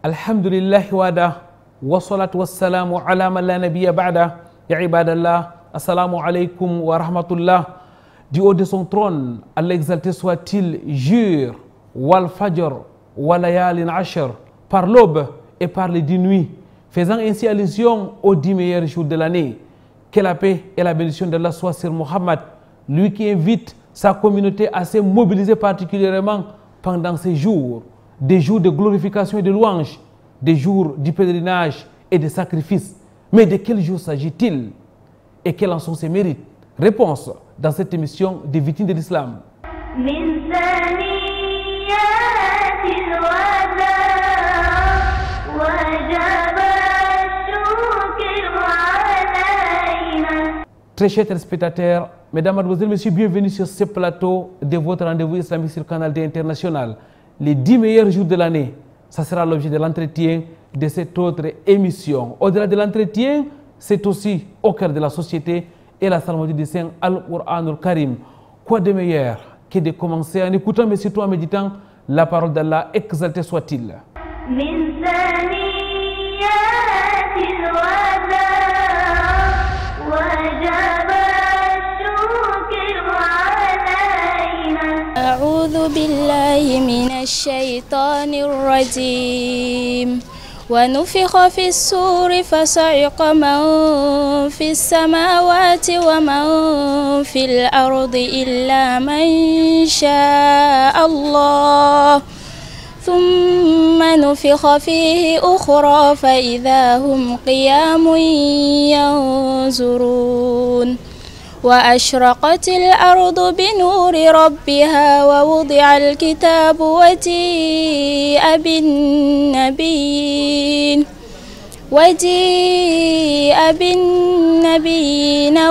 Alhamdulillah wada wa salatu wassalamu ala man la nabiyya ba'da. Ya ibadallah, assalamu alaikum wa rahmatullah. Du haut de son trône, Allah exalté soit-il, jure, wal fajr, wa layalin ashr, par l'aube et par les 10 nuits, faisant ainsi allusion aux 10 meilleurs jours de l'année. Que la paix et la bénédiction d'Allah soient sur Muhammad, lui qui invite sa communauté à se mobiliser particulièrement pendant ces jours, des jours de glorification et de louange, des jours du pèlerinage et de sacrifices. Mais de quel jour s'agit-il et quels en sont ses mérites? Réponse dans cette émission des victimes de l'islam. Très chers téléspectateurs, mesdames, mademoiselles, messieurs, bienvenue sur ce plateau de votre rendez-vous islamique sur le canal D International. Les 10 meilleurs jours de l'année, ça sera l'objet de l'entretien de cette autre émission. Au-delà de l'entretien, c'est aussi au cœur de la société et la psalmodie du Saint Al-Qur'an al-Karim. Quoi de meilleur que de commencer en écoutant, mais surtout en méditant la parole d'Allah, exalté soit-il. أعوذ بالله من الشيطان الرجيم ونفخ في الصور فصعق من في السماوات ومن في الأرض إلا من شاء الله ثم نفخ فيه أخرى فإذا هم قيام ينظرون وأشرقت الأرض بنور ربها ووضع الكتاب وجيء بالنبيين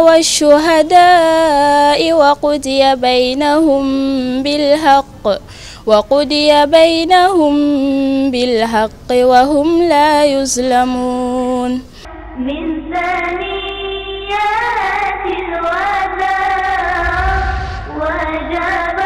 والشهداء وقضي بينهم بالحق وهم لا يظلمون. من ثنيات الوداع وجب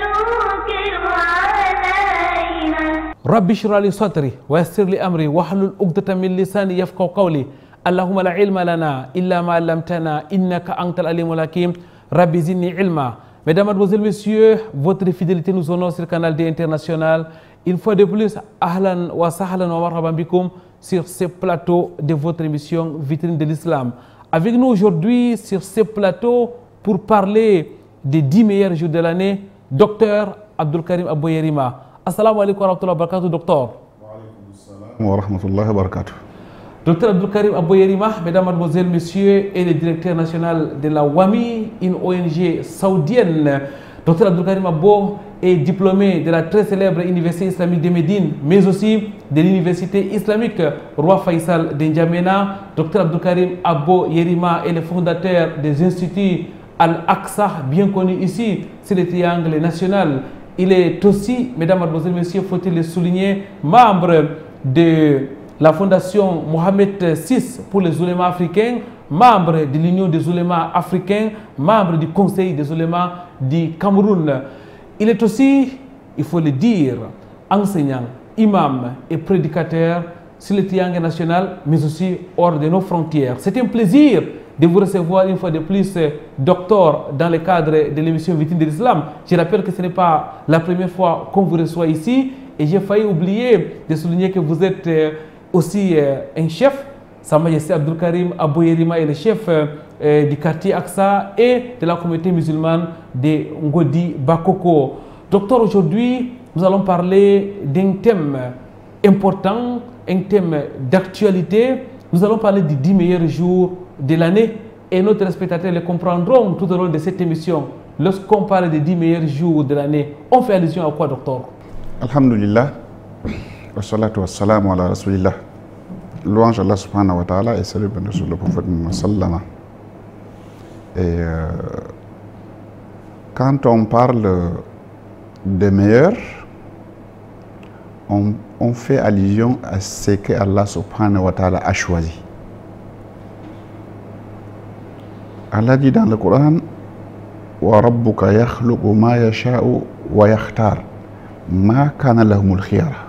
الشكر علينا. رب اشرح لي صدري ويسر لي امري واحلل عقدة من لساني يفقهوا قولي. اللهم لا علم لنا الا ما علمتنا انك انت العليم الحكيم. رب زدني علما. Mesdames, mademoiselles, messieurs, votre fidélité nous honore sur le canal D International. Une fois de plus, ahlan wa sahlan wa marhaban bikoum sur ce plateau de votre émission Vitrine de l'Islam. Avec nous aujourd'hui sur ce plateau pour parler des 10 meilleurs jours de l'année, Docteur Abdul Karim Abou Yerima. Assalamu alaikum wa rahmatullahi wa barakatuh, docteur. Wa alaikum assalam wa rahmatullahi wa barakatuh. Docteur Abdul Karim Abou Yerima, mesdames, mademoiselles, messieurs, est le directeur national de la WAMI, une ONG saoudienne. Docteur Abdul Karim Abou est diplômé de la très célèbre Université islamique de Médine, mais aussi de l'Université islamique Roi Faisal de N'Djamena. Docteur Abdul Karim Abou Yerima est le fondateur des instituts Al-Aqsa, bien connu ici, c'est le triangle national. Il est aussi, mesdames, mademoiselles, messieurs, faut-il le souligner, membre de la fondation Mohamed VI pour les oulémas africains, membre de l'Union des oulémas africains, membre du Conseil des oulémas du Cameroun. Il est aussi, il faut le dire, enseignant, imam et prédicateur sur le triangle national, mais aussi hors de nos frontières. C'est un plaisir de vous recevoir une fois de plus, docteur, dans le cadre de l'émission Vitrine de l'Islam. Je rappelle que ce n'est pas la première fois qu'on vous reçoit ici, et j'ai failli oublier de souligner que vous êtes aussi un chef. Sa Majesté Abdul Karim Abou Yerima est le chef du quartier Aqsa et de la communauté musulmane de Ngodi Bakoko. Docteur, aujourd'hui, nous allons parler d'un thème important, un thème d'actualité. Nous allons parler des 10 meilleurs jours de l'année et nos téléspectateurs le comprendront tout au long de cette émission. Lorsqu'on parle des 10 meilleurs jours de l'année, on fait allusion à quoi, docteur? Alhamdulillah. Wa salatu wa salamu ala rasulillah. Louange Allah subhanahu wa ta'ala et salut sur le prophète Muhammad. Et quand on parle des meilleurs, on fait allusion à ce que Allah subhanahu wa ta'ala a choisi. Allah dit dans le Coran, wa rabbuka yakhluqu ma yasha'u wa yakhtar ma kana lahumul khiyara.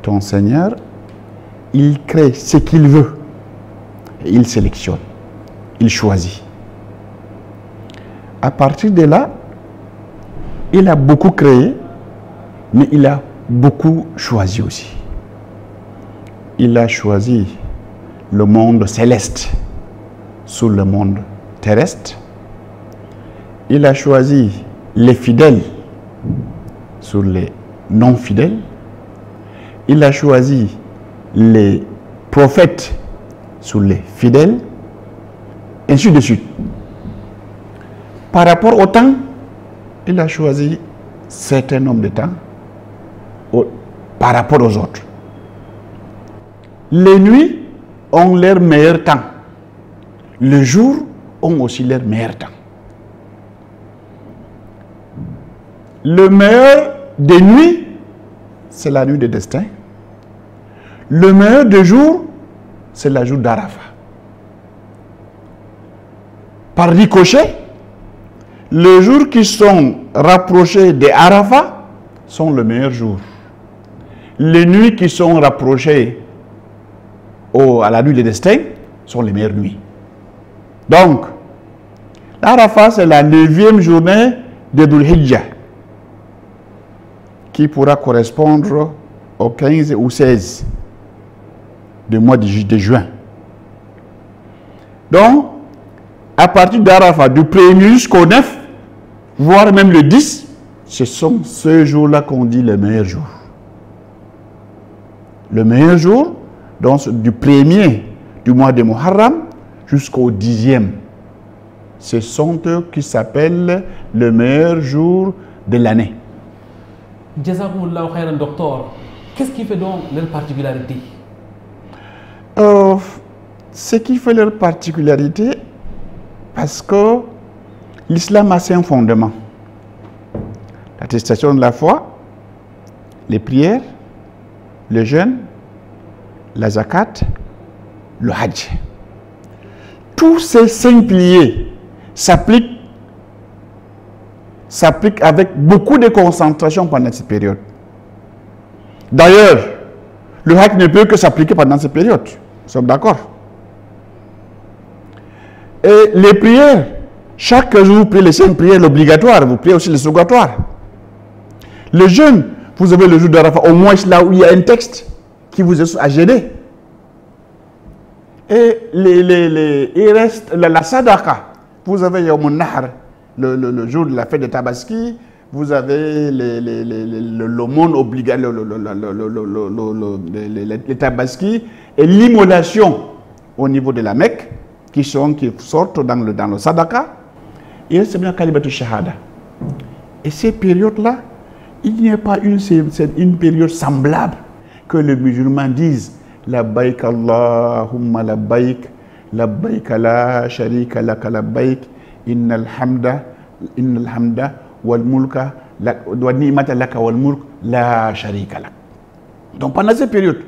ton Seigneur, il crée ce qu'il veut. Et il sélectionne. Il choisit. À partir de là, il a beaucoup créé, mais il a beaucoup choisi aussi. Il a choisi le monde céleste sur le monde terrestre. Il a choisi les fidèles sur les non-fidèles. Il a choisi les prophètes sur les fidèles, ainsi de suite. Par rapport au temps, il a choisi certains nombres de temps par rapport aux autres. Les nuits ont leur meilleur temps. Les jours ont aussi leur meilleur temps. Le meilleur des nuits, c'est la nuit de destin. Le meilleur des jours, c'est la jour d'Arafat. Par ricochet, les jours qui sont rapprochés des Arafat sont le meilleur jour. Les nuits qui sont rapprochées à la nuit de destin sont les meilleures nuits. Donc, l'Arafat, c'est la 9e journée de Dhul Hijjah, qui pourra correspondre au 15 ou 16 du mois de juin. Donc, à partir d'Arafat, du 1er jusqu'au 9, voire même le 10, ce sont ce jour-là qu'on dit le meilleur jour. Le meilleur jour, donc du 1er du mois de Muharram jusqu'au 10e. Ce sont eux qui s'appellent le meilleur jour de l'année. Jazakumullahu khairan, docteur. Qu'est-ce qui fait donc leur particularité? Ce qui fait leur particularité, parce que l'islam a 5 fondements. L'attestation de la foi, les prières, le jeûne, la zakat, le hajj. Tous ces 5 piliers s'appliquent avec beaucoup de concentration pendant cette période. D'ailleurs, le hajj ne peut que s'appliquer pendant cette période. Nous sommes d'accord? Et les prières, chaque jour vous priez les 5 prières obligatoires, vous priez aussi les surrogatoires. Le jeûne, vous avez le jour d'Arafat, au moins là où il y a un texte qui vous est à gêner. Et il reste la sadaqa. Vous avez Yawm al-Nahr, le jour de la fête de Tabaski. Vous avez l'aumône obligatoire, les Tabaski et l'immolation au niveau de la Mecque qui sortent dans le sadaqa. Et c'est bien Kalimatul Shahada. Et ces périodes-là, il n'y a pas une période semblable que les musulmans disent Labbaik Allahumma labbaik, labbaik la sharika laka labbaik, innal hamda wal mulka wa ni'mata laka wal mulk la sharika lak. Donc pendant ces périodes,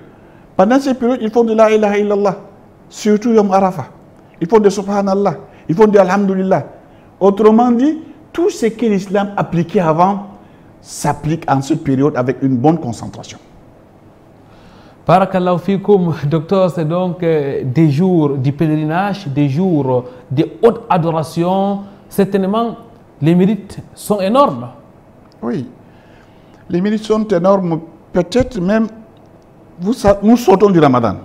ils font de la ilaha illallah, surtout Yom Arafah. Ils font de subhanallah, ils font de alhamdulillah. Autrement dit, tout ce que l'islam appliquait avant s'applique en cette période avec une bonne concentration. Barakallahu fikoum, docteur, c'est donc des jours du pèlerinage, des jours de haute adoration. Certainement, les mérites sont énormes. Oui, les mérites sont énormes. Peut-être même, nous sortons du Ramadan,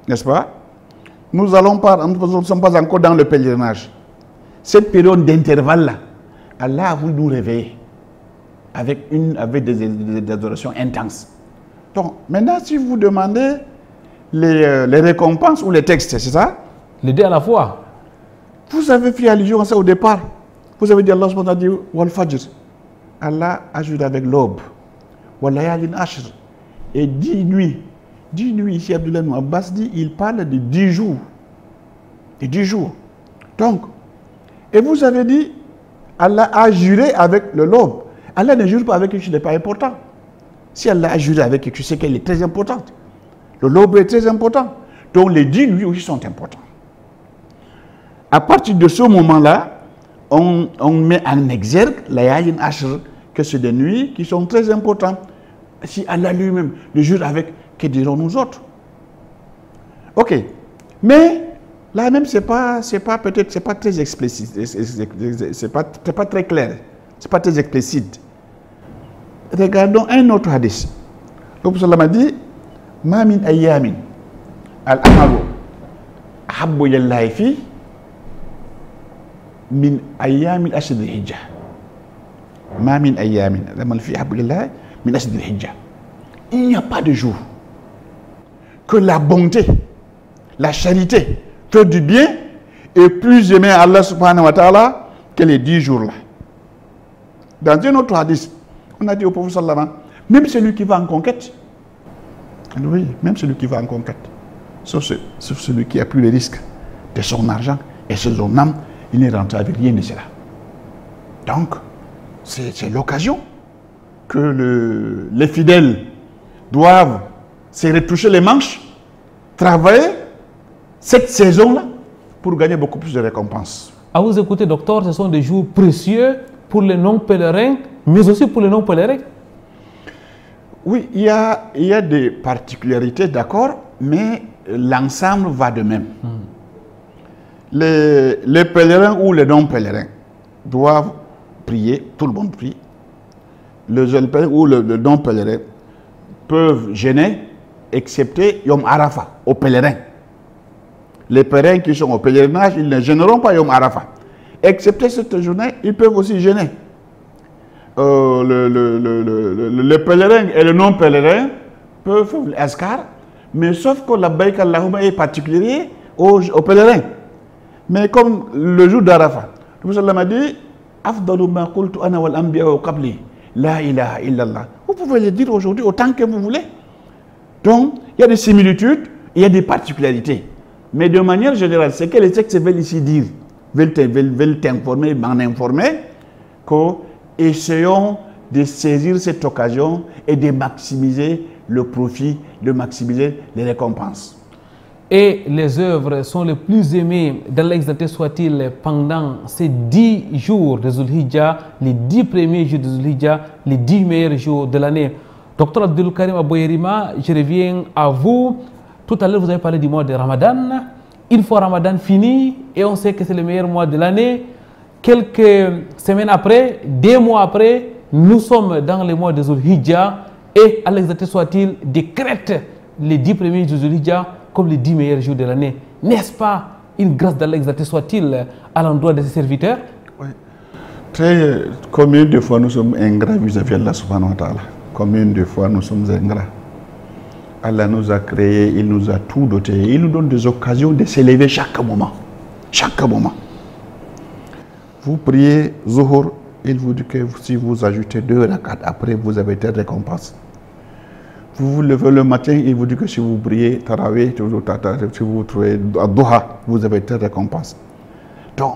n'est-ce pas? Nous ne sommes pas encore dans le pèlerinage. Cette période d'intervalle-là, Allah a voulu nous réveiller avec des adorations intenses. Donc, maintenant, si vous demandez les récompenses ou les textes, c'est ça? Les deux à la fois. Vous avez fait allusion à ça au départ. Vous avez dit Allah subhanahu wa ta'ala wal fajr. Allah ajoute avec l'aube. Wal layalin ashr. Et 10 nuits. 10 nuits, ici Abdullah Abbas dit, il parle de 10 jours. De 10 jours. Donc, et vous avez dit, Allah a juré avec le l'aube. Allah ne jure pas avec quelque chose qui n'est pas important. Si Allah a juré avec quelque chose, c'est qu'elle est très importante. Le l'aube est très important. Donc les 10 nuits aussi sont importants. À partir de ce moment-là, on met en exergue la Yalin Ashr, que c'est des nuits qui sont très importantes. Si Allah lui-même le jure avec que diront nous autres? Ok. Mais là même, c'est pas très explicite. C'est pas très clair. C'est pas très explicite. Regardons un autre hadith. Le prophète m'a dit, ma min ayyamin al-amalu habbu ilallahi fi min ayyamin ashd al-hijja. Ma min ayyamin al-amalu fi habbu ilallahi min ashd al-hijja. Il n'y a pas de jour que la bonté, la charité, faire du bien est plus aimé à Allah subhanahu wa ta'ala que les 10 jours là. Dans un autre hadith, on a dit au prophète sallallahu alayhi wa sallam, même celui qui va en conquête, oui, même celui qui va en conquête, sauf celui qui a pris le risque de son argent et de son âme, il n'est rentré avec rien de cela. Donc, c'est l'occasion que les fidèles doivent se retoucher les manches, travailler cette saison-là pour gagner beaucoup plus de récompenses. À vous écouter, docteur, ce sont des jours précieux pour les non-pèlerins, mais aussi pour les non-pèlerins. Oui, il y a des particularités, d'accord, mais l'ensemble va de même. Les pèlerins ou les non-pèlerins doivent prier, tout le monde prie. Les pèlerins ou le non-pèlerin peuvent jeûner, excepté Yom Arafat, aux pèlerins. Les pèlerins qui sont au pèlerinage, ils ne gêneront pas Yom Arafat. Excepté cette journée, ils peuvent aussi gêner. Le pèlerin et le non-pèlerin peuvent faire l'Azkar, mais sauf que la Baïk Allahumma est particulier aux pèlerins. Mais comme le jour d'Arafat, le prophète m'a dit, Afdalu ma qultu ana wal anbiya wa qabli, la ilaha illallah. Vous pouvez le dire aujourd'hui autant que vous voulez. Donc, il y a des similitudes, il y a des particularités. Mais de manière générale, c'est que les textes veulent ici dire, veulent t'informer, m'en informer, qu'essayons de saisir cette occasion et de maximiser le profit, de maximiser les récompenses. Et les œuvres sont les plus aimées d'Allah exalté soit-il pendant ces 10 jours de Zulhijjah, les 10 premiers jours de Zulhijjah, les 10 meilleurs jours de l'année. Docteur Abdul Karim Abouyerima, je reviens à vous. Tout à l'heure, vous avez parlé du mois de Ramadan. Une fois Ramadan fini, et on sait que c'est le meilleur mois de l'année, quelques semaines après, 2 mois après, nous sommes dans le mois de Zulhijjah et Allah exalté soit-il décrète les 10 premiers jours de Zulhijjah comme les 10 meilleurs jours de l'année. N'est-ce pas une grâce d'Allah exalté soit-il à l'endroit de ses serviteurs? Oui. Combien de fois nous sommes ingrats vis-à-vis d'Allah subhanahu wa ta'ala? Combien de fois nous sommes ingrats? Allah nous a créés, il nous a tout doté. Il nous donne des occasions de s'élever chaque moment. Chaque moment. Vous priez Zuhur, il vous dit que si vous ajoutez 2 rakats après, vous avez telle récompense. Vous vous levez le matin, il vous dit que si vous priez Tarawih, si vous trouvez Doha, vous avez telle récompense. Donc,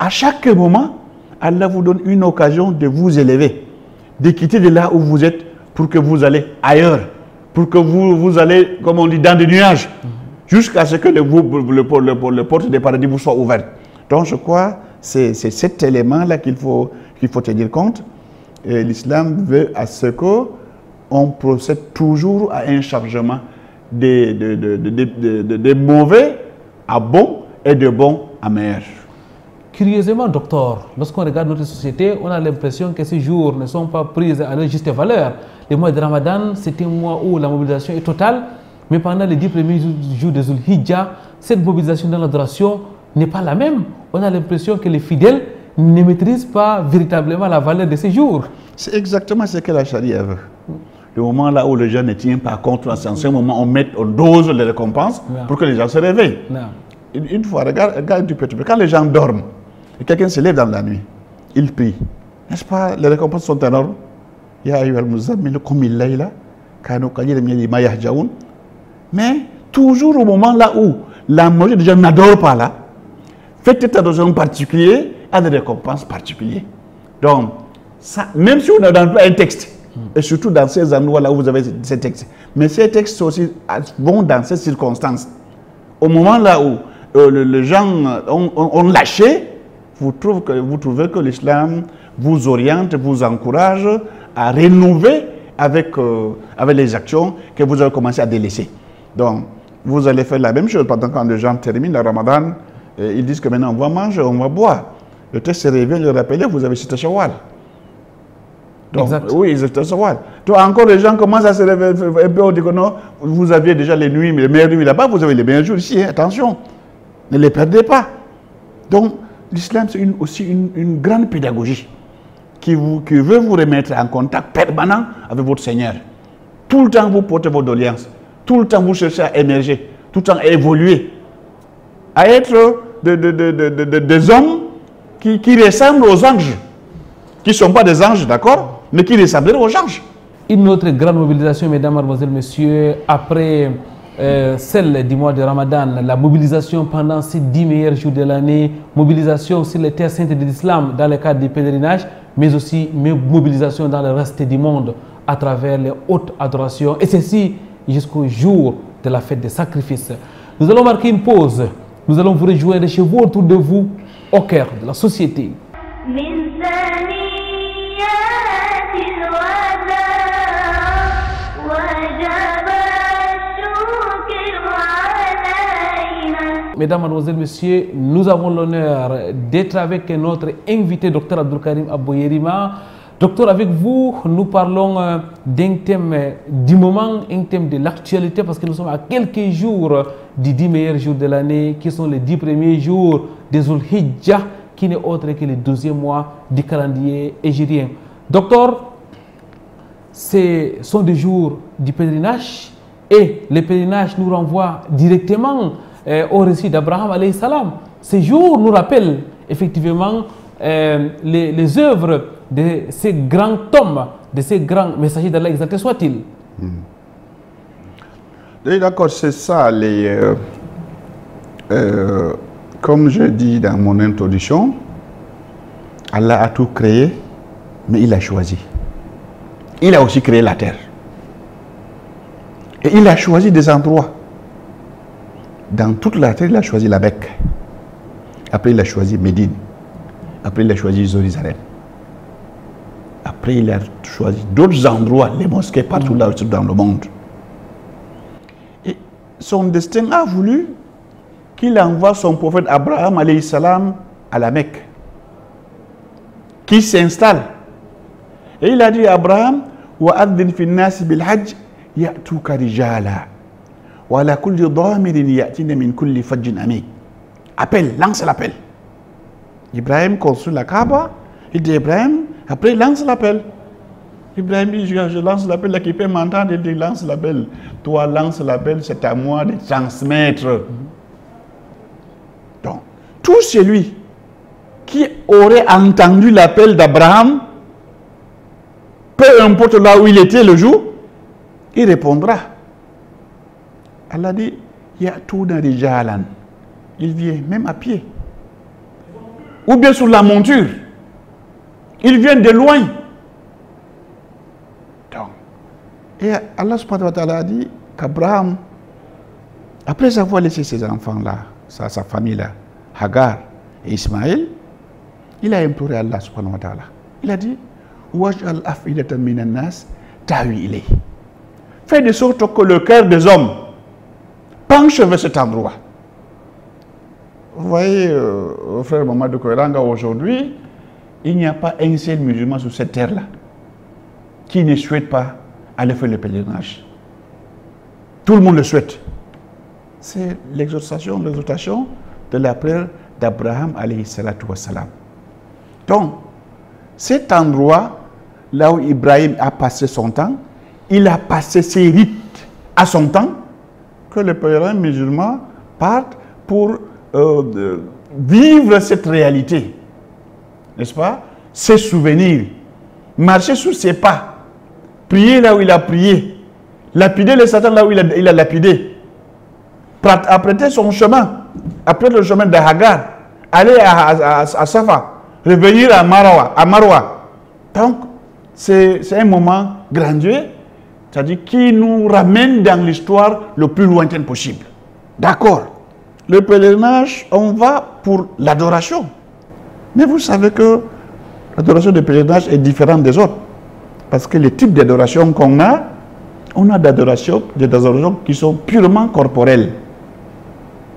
à chaque moment, Allah vous donne une occasion de vous élever, de quitter de là où vous êtes pour que vous allez ailleurs, pour que vous allez, comme on dit, dans des nuages, jusqu'à ce que le porte des paradis vous soit ouverte. Donc, je crois c'est cet élément-là qu'il faut tenir compte. L'islam veut à ce qu'on procède toujours à un chargement de mauvais à bon et de bon à meilleur. Curieusement, docteur, lorsqu'on regarde notre société, on a l'impression que ces jours ne sont pas pris à leur juste valeur. Le mois de Ramadan, c'est un mois où la mobilisation est totale, mais pendant les 10 premiers jours de Zulhijjah, cette mobilisation dans l'adoration n'est pas la même. On a l'impression que les fidèles ne maîtrisent pas véritablement la valeur de ces jours. C'est exactement ce que la charia veut. Le moment là où les gens ne tiennent pas compte, c'est en ce moment on dose les récompenses pour que les gens se réveillent. Une fois, regarde du petit peu, quand les gens dorment, et quelqu'un se lève dans la nuit, il prie. N'est-ce pas, les récompenses sont énormes. Mais toujours au moment là où la majorité des gens n'adorent pas là, faites attention particulier à des récompenses particulières. Donc, ça, même si on n'a pas un texte, et surtout dans ces endroits là où vous avez ces textes, mais ces textes aussi vont dans ces circonstances. Au moment là où les gens ont lâché, vous trouvez que l'islam vous oriente, vous encourage à rénover avec les actions que vous avez commencé à délaisser. Donc, vous allez faire la même chose. Pendant quand les gens terminent le Ramadan, ils disent que maintenant on va manger, on va boire. Le texte se révèle, le rappeler, vous avez cité Shawwal. Donc, exact. Oui, c'est Shawwal. Donc, encore les gens commencent à se réveiller un peu, on dit que non, vous aviez déjà les nuits, les meilleures nuits là-bas, vous avez les meilleurs jours ici, hein, attention, ne les perdez pas. Donc, l'islam, c'est aussi une grande pédagogie qui veut vous remettre en contact permanent avec votre Seigneur. Tout le temps, vous portez vos doléances. Tout le temps, vous cherchez à émerger. Tout le temps, à évoluer. À être des hommes qui ressemblent aux anges. Qui ne sont pas des anges, d'accord? Mais qui ressemblent aux anges. Une autre grande mobilisation, mesdames, mademoiselles, messieurs, après celle du mois de Ramadan, la mobilisation pendant ces 10 meilleurs jours de l'année, mobilisation sur les terres saintes de l'islam dans le cadre du pèlerinage, mais aussi mobilisation dans le reste du monde à travers les hautes adorations, et ceci jusqu'au jour de la fête des sacrifices. Nous allons marquer une pause, nous allons vous rejoindre chez vous, autour de vous, au cœur de la société. Mesdames, mademoiselles, messieurs, nous avons l'honneur d'être avec notre invité, Dr Abdulkarim Aboyerima. Docteur, avec vous, nous parlons d'un thème du moment, un thème de l'actualité, parce que nous sommes à quelques jours des 10 meilleurs jours de l'année, qui sont les 10 premiers jours des Zulhijjah, qui n'est autre que le 12e mois du calendrier hégirien. Docteur, ce sont des jours du pèlerinage, et le pèlerinage nous renvoie directement au récit d'Abraham alayhi salam. Ces jours nous rappellent effectivement les œuvres de ces grands hommes, de ces grands messagers d'Allah, exalté soit-il. D'accord, c'est ça. Comme je dis dans mon introduction, Allah a tout créé, mais il a choisi. Il a aussi créé la terre. Et il a choisi des endroits. Dans toute la terre, il a choisi la Mecque. Après, il a choisi Médine. Après, il a choisi Jérusalem. Après, il a choisi d'autres endroits, les mosquées partout là dans le monde. Et son destin a voulu qu'il envoie son prophète Abraham alayhi salam à la Mecque, qui s'installe. Et il a dit à Abraham, وَأَذِّنْ فِي النَّاسِ بِالْحَجِّ يَأْتُوكَ رِجَالًا وَعَلَى كُلِّ ضَامِرٍ يَأْتِينَ مِنْ كُلِّ فَجٍّ عَمِيقٍ. Appelle, lance l'appel. Ibrahim construit la Kaaba. Il dit Ibrahim, après lance l'appel. Ibrahim dit, je lance l'appel, là qui peut m'entendre, il dit lance l'appel. Toi lance l'appel, c'est à moi de transmettre. Donc, tout celui qui aurait entendu l'appel d'Abraham, peu importe là où il était le jour, il répondra. Allah dit, Ya'touna rijalan. Il vient même à pied. Ou bien sur la monture. Il vient de loin. Donc, et Allah subhanahu wa ta'ala a dit qu'Abraham, après avoir laissé ses enfants-là, sa famille-là, Hagar et Ismaël, il a imploré Allah subhanahu wa ta'ala. Il a dit, Waj'al af'idatan minan nas ta'wi ilayh. Fais de sorte que le cœur des hommes penche vers cet endroit. Vous voyez, frère Mamadou Koiranga, aujourd'hui, il n'y a pas un seul musulman sur cette terre-là qui ne souhaite pas aller faire le pèlerinage. Tout le monde le souhaite. C'est l'exhortation de la prière d'Abraham alayhi salatu wassalam. Donc, cet endroit, là où Ibrahim a passé son temps, il a passé ses rites à son temps, que les pèlerins musulmans partent pour vivre cette réalité, n'est-ce pas? Ses souvenirs, marcher sur ses pas, prier là où il a prié, lapider le Satan là où il a lapidé, apprêter son chemin, après le chemin de Hagar, aller à Safa, revenir à Marwa. Donc, c'est un moment grandiose, c'est-à-dire qui nous ramène dans l'histoire le plus lointaine possible. D'accord. Le pèlerinage, on va pour l'adoration. Mais vous savez que l'adoration du pèlerinage est différente des autres. Parce que les types d'adoration qu'on a, on a des adorations qui sont purement corporelles.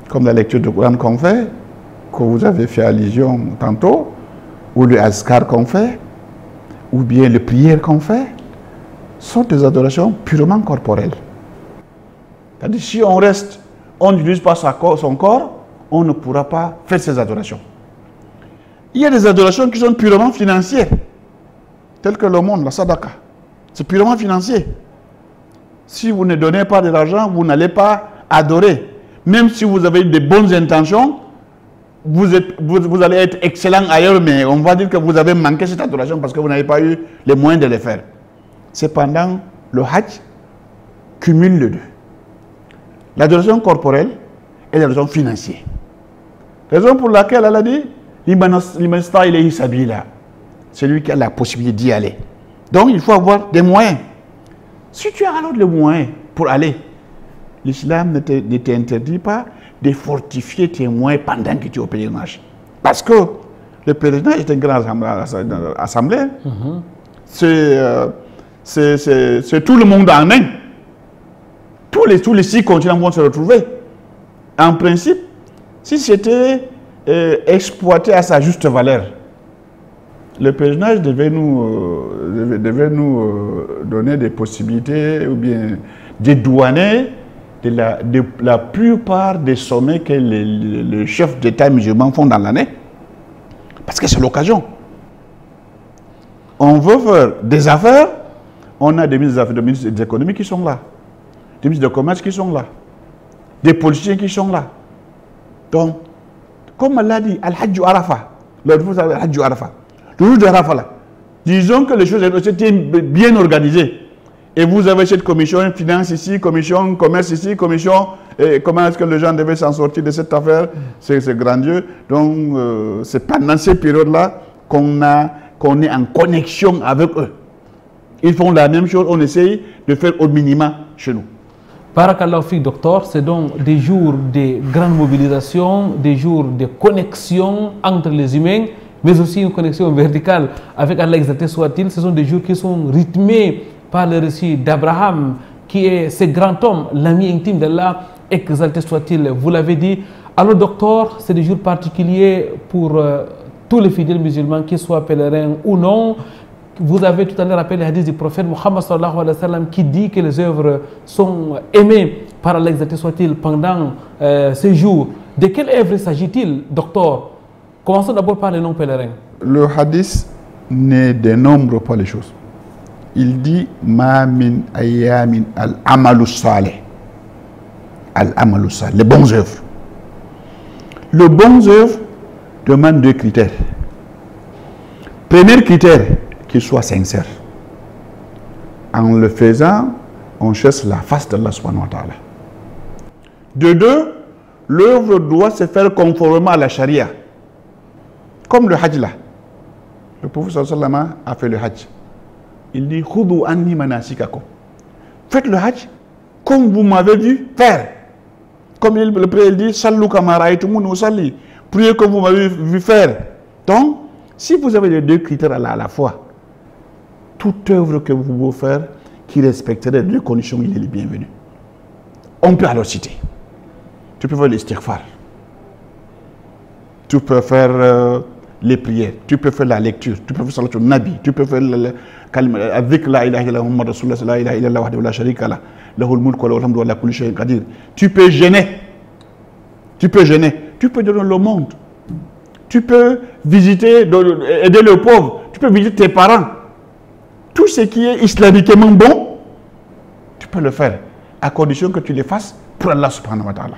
Comme la lecture du Coran qu'on fait, que vous avez fait allusion tantôt, ou le azkar qu'on fait, ou bien les prières qu'on fait, sont des adorations purement corporelles. C'est-à-dire, si on reste, on n'utilise pas son corps, on ne pourra pas faire ces adorations. Il y a des adorations qui sont purement financières, telles que le monde, la sadaqa. C'est purement financier. Si vous ne donnez pas de l'argent, vous n'allez pas adorer. Même si vous avez de bonnes intentions, vous allez être excellent ailleurs, mais on va dire que vous avez manqué cette adoration parce que vous n'avez pas eu les moyens de le faire. Cependant, le hajj cumule les deux. L'adoration corporelle et l'adoration financière. Raison pour laquelle elle a dit celui qui a la possibilité d'y aller. Donc il faut avoir des moyens. Si tu as alors les moyens pour aller, l'islam ne t'interdit pas de fortifier tes moyens pendant que tu es au pèlerinage. Parce que le pèlerinage est une grande assemblée. C'est tout le monde en un. Tous les 6 continents vont se retrouver. En principe, si c'était exploité à sa juste valeur, le pèlerinage devait nous donner des possibilités ou bien dédouaner de la plupart des sommets que les chefs d'État musulmans font dans l'année. Parce que c'est l'occasion. On veut faire des affaires, on a des ministres des économies qui sont là, des ministres de commerce qui sont là, des politiciens qui sont là. Donc, comme Allah dit, Al-Hajj Arafah, le jour de Arafah là, disons que les choses étaient bien organisées. Et vous avez cette commission finance ici, commission commerce ici, commission comment est-ce que les gens devaient s'en sortir de cette affaire, c'est grandiose. Donc c'est pendant ces périodes-là qu'on est en connexion avec eux. Ils font la même chose, on essaye de faire au minima chez nous. Barakallahu fik, docteur, c'est donc des jours de grande mobilisation, des jours de connexion entre les humains, mais aussi une connexion verticale avec Allah exalté soit-il. Ce sont des jours qui sont rythmés par le récit d'Abraham, qui est ce grand homme, l'ami intime d'Allah, exalté soit-il. Vous l'avez dit. Alors, docteur, c'est des jours particuliers pour tous les fidèles musulmans, qu'ils soient pèlerins ou non. Vous avez tout à l'heure rappelé le hadith du prophète Muhammad sallallahu alayhi wa sallam qui dit que les œuvres sont aimées par Allah exalté soit-il pendant ces jours. De quelle œuvre s'agit-il, docteur? Commençons d'abord par les non-pèlerins. Le hadith ne dénombre pas les choses. Il dit ma min ayamin al-amalu salih. Al-amalu salih, les bonnes œuvres. Les bonnes œuvres demandent 2 critères. Premier critère, qu'il soit sincère. En le faisant, on cherche la face d'Allah subhanahu wa ta'ala. De 2, l'œuvre doit se faire conformément à la charia. Comme le hajj là. Le prophète sallallahu alayhi wa sallam a fait le hajj. Il dit Khudou anni manasikakum. Faites le hajj comme vous m'avez vu faire. Comme le prêtre dit Sallu kama ra'aytumuni usalli. Priez comme vous m'avez vu faire. Donc, si vous avez les 2 critères à la fois, toute œuvre que vous pouvez faire qui respecterait les 2 conditions, il est le bienvenu. On peut alors citer. Tu peux faire l'istighfar. Tu peux faire les prières. Tu peux faire la lecture. Tu peux faire salatul nabi. Tu peux faire tu peux gêner. Tu peux gêner. Tu peux donner le monde. Tu peux visiter, aider le pauvre. Tu peux visiter tes parents. Tout ce qui est islamiquement bon, tu peux le faire. À condition que tu le fasses pour Allah subhanahu wa ta'ala.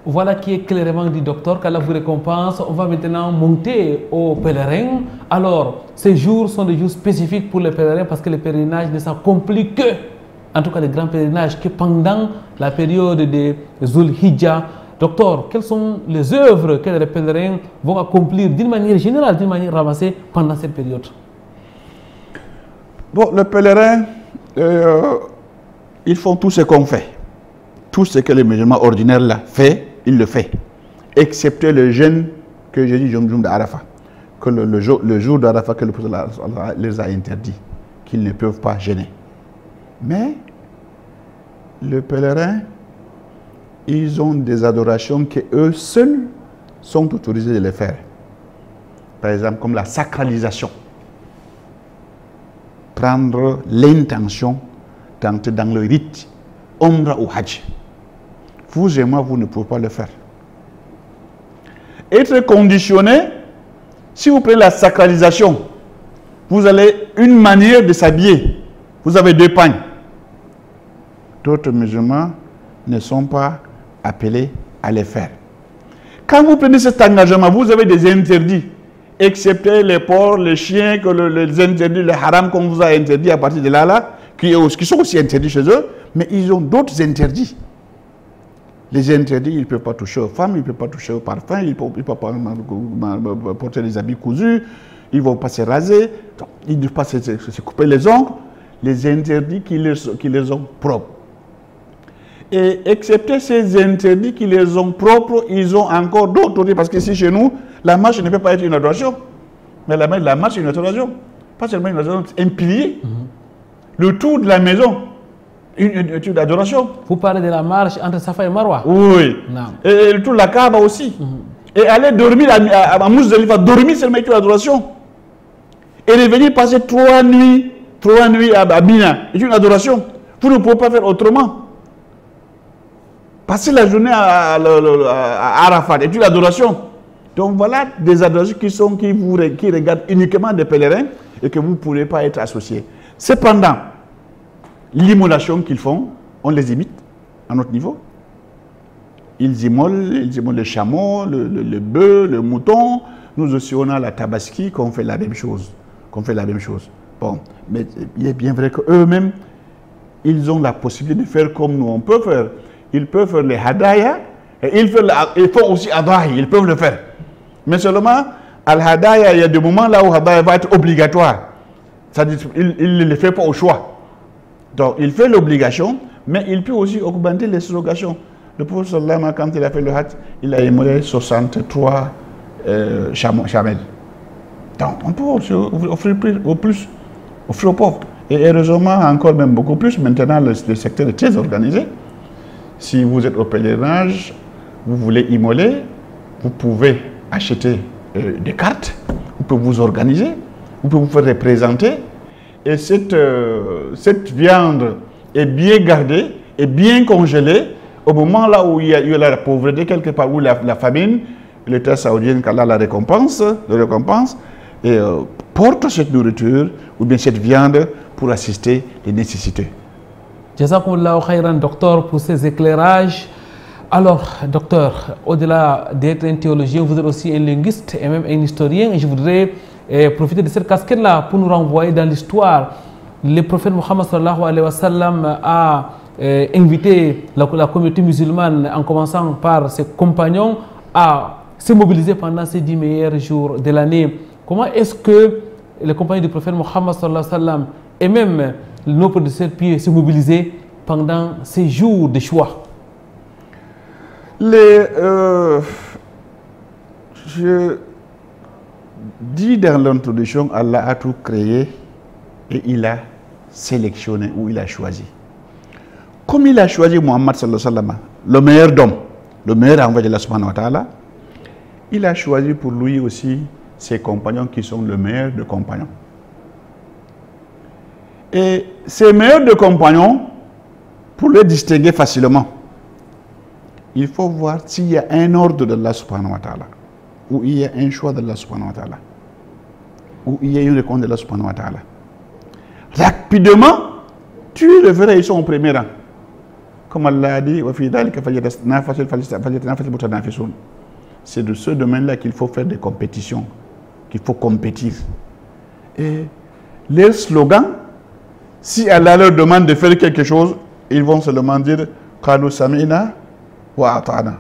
Voilà qui est clairement dit, docteur, qu'Allah vous récompense. On va maintenant monter aux pèlerins. Alors, ces jours sont des jours spécifiques pour les pèlerins parce que le pèlerinage ne s'accomplit que, en tout cas le grand pèlerinage, que pendant la période de Zulhijjah. Docteur, quelles sont les œuvres que les pèlerins vont accomplir d'une manière générale, d'une manière ramassée pendant cette période? Bon, les pèlerins, ils font tout ce qu'on fait. Tout ce que les musulmans ordinaires là fait, il le fait. Excepté le jeûne que j'ai dit, Jom d'Arafat. Que le jour d'Arafat que le prophète les a interdit. qu'ils ne peuvent pas gêner. Mais les pèlerins, ils ont des adorations qu'eux seuls sont autorisés de les faire. Par exemple, comme la sacralisation. Prendre l'intention d'entrer dans le rite, Umrah ou Hajj. Vous et moi, vous ne pouvez pas le faire. Être conditionné, si vous prenez la sacralisation, vous avez une manière de s'habiller. Vous avez 2 pagnes. D'autres musulmans ne sont pas appelés à les faire. Quand vous prenez cet engagement, vous avez des interdits, excepté les porcs, les chiens, que les interdits, les haram qu'on vous a interdits à partir de là, qui sont aussi interdits chez eux, mais ils ont d'autres interdits. Les interdits, ils ne peuvent pas toucher aux femmes, ils ne peuvent pas toucher aux parfums, ils ne peuvent pas porter des habits cousus, ils ne vont pas se raser, ils ne peuvent pas se couper les ongles. Les interdits qui les ont propres. Et excepté ces interdits qui les ont propres, ils ont encore d'autres. Parce que ici, chez nous, la marche ne peut pas être une adoration. Mais la marche est une adoration. Pas seulement une adoration, un pilier. Le tour de la maison, une adoration. Vous parlez de la marche entre Safa et Marwa? Oui. Non. Et le tour de la Kaaba aussi. Et aller dormir à Muzdalifa, dormir seulement une adoration. Et revenir passer 3 nuits à Mina, c'est une adoration. Vous ne pouvez pas faire autrement. Passer la journée à Arafat est une adoration. Donc voilà des adorations qui regardent uniquement des pèlerins et que vous ne pourrez pas être associés. Cependant, l'immolation qu'ils font, on les imite à notre niveau. Ils immolent le chameau, le bœuf, le mouton. Nous aussi, on a la tabaski qu'on fait la même chose. Bon, mais il est bien vrai qu'eux-mêmes, ils ont la possibilité de faire comme nous on peut faire. Ils peuvent faire les hadaya et ils font aussi adahi, ils peuvent le faire. Mais seulement, al-hadaya, il y a des moments là où hadaya va être obligatoire. C'est-à-dire qu'il ne le fait pas au choix. Donc, il fait l'obligation, mais il peut aussi augmenter les surrogations. Le prophète sallallahu quand il a fait le hajj, il a immolé 63 chamels. Donc, on peut aussi offrir plus aux pauvres. Et heureusement, encore même beaucoup plus. Maintenant, le secteur est très organisé. Si vous êtes au pèlerinage, vous voulez immoler, vous pouvez acheter des cartes, vous pouvez vous organiser, vous pouvez vous faire représenter. Et cette viande est bien gardée et bien congelée au moment là où il y a eu la pauvreté, quelque part où la famine, l'État saoudien, qu'Allah la récompense, et porte cette nourriture ou bien cette viande pour assister les nécessités. Jazakumullahu khairan, docteur, pour ces éclairages. Alors, docteur, au-delà d'être un théologien, vous êtes aussi un linguiste et même un historien. Et je voudrais profiter de cette casquette-là pour nous renvoyer dans l'histoire. Le prophète Mohammed sallallahu alayhi wa sallam a invité la communauté musulmane, en commençant par ses compagnons, à se mobiliser pendant ces 10 meilleurs jours de l'année. Comment est-ce que les compagnons du prophète Mohammed sallallahu alayhi wa sallam et même nos prédécesseurs pieux se mobiliser pendant ces jours de choix? Je dis dans l'introduction, Allah a tout créé et il a sélectionné ou il a choisi. Comme il a choisi Muhammad sallallahu alayhi wa sallam, le meilleur d'homme, le meilleur envoyé de Allah subhanahu wa ta'ala, il a choisi pour lui aussi ses compagnons qui sont le meilleur de compagnons. Et ces meilleurs de compagnons, pour les distinguer facilement, il faut voir s'il y a un ordre de Allah subhanahu wa ta'ala, ou il y a un choix de Allah subhanahu wa ta'ala, ou il y a une réponse de Allah subhanahu wa ta'ala. Rapidement, tu le verras, ils sont au premier rang. Comme Allah a dit, c'est de ce domaine-là qu'il faut faire des compétitions, qu'il faut compétir. Et les slogans, si Allah leur demande de faire quelque chose, ils vont seulement dire Qalu sami'na wa ata'na.